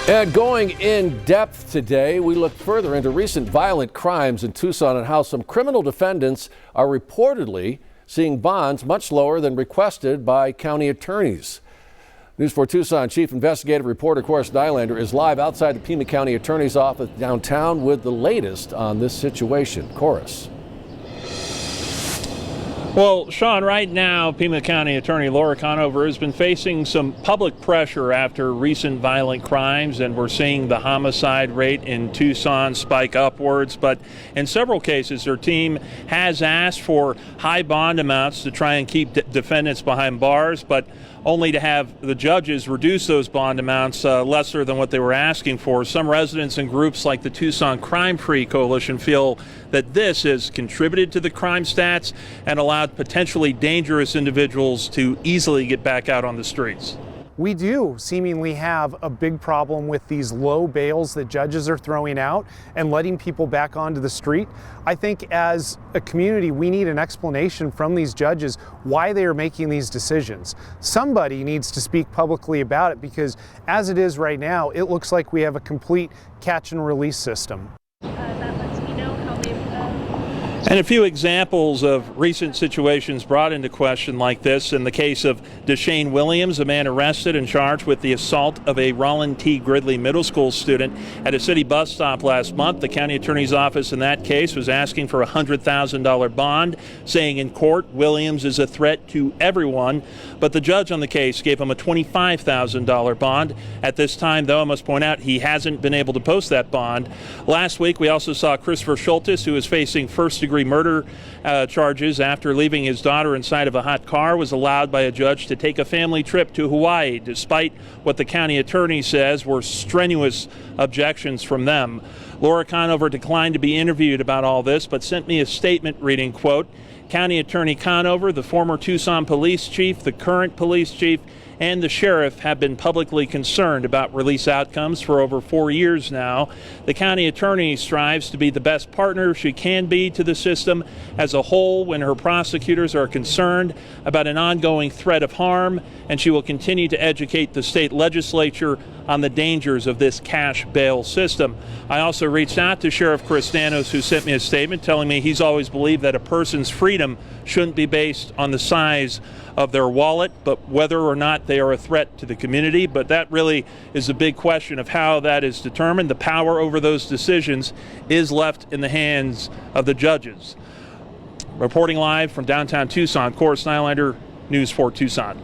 And going in depth today, we look further into recent violent crimes in Tucson and how some criminal defendants are reportedly seeing bonds much lower than requested by county attorneys. News 4 Tucson Chief Investigative Reporter Corus Nylander is live outside the Pima County Attorney's Office downtown with the latest on this situation. Corus. Well, Sean, right now, Pima County Attorney Laura Conover has been facing some public pressure after recent violent crimes, and we're seeing the homicide rate in Tucson spike upwards. But in several cases, her team has asked for high bond amounts to try and keep defendants behind bars, but only to have the judges reduce those bond amounts lesser than what they were asking for. Some residents and groups like the Tucson Crime-Free Coalition feel that this has contributed to the crime stats and allowed potentially dangerous individuals to easily get back out on the streets. We do seemingly have a big problem with these low bails that judges are throwing out and letting people back onto the street. I think as a community, we need an explanation from these judges why they are making these decisions. Somebody needs to speak publicly about it, because as it is right now, it looks like we have a complete catch and release system. And a few examples of recent situations brought into question like this. In the case of Deshane Williams, a man arrested and charged with the assault of a Roland T. Gridley Middle School student at a city bus stop last month. The county attorney's office in that case was asking for a $100,000 bond, saying in court Williams is a threat to everyone. But the judge on the case gave him a $25,000 bond. At this time, though, I must point out he hasn't been able to post that bond. Last week, we also saw Christopher Schultes, who is facing first-degree murder charges after leaving his daughter inside of a hot car, was allowed by a judge to take a family trip to Hawaii, despite what the county attorney says were strenuous objections from them. Laura Conover declined to be interviewed about all this, but sent me a statement reading, quote, County Attorney Conover, the former Tucson police chief, the current police chief, and the sheriff have been publicly concerned about release outcomes for over 4 years now. The county attorney strives to be the best partner she can be to the system as a whole when her prosecutors are concerned about an ongoing threat of harm, and she will continue to educate the state legislature on the dangers of this cash bail system. I also reached out to Sheriff Chris Danos, who sent me a statement telling me he's always believed that a person's freedom shouldn't be based on the size of their wallet, but whether or not they are a threat to the community. But that really is a big question of how that is determined. The power over those decisions is left in the hands of the judges. Reporting live from downtown Tucson, Corus Nylander, News 4 Tucson.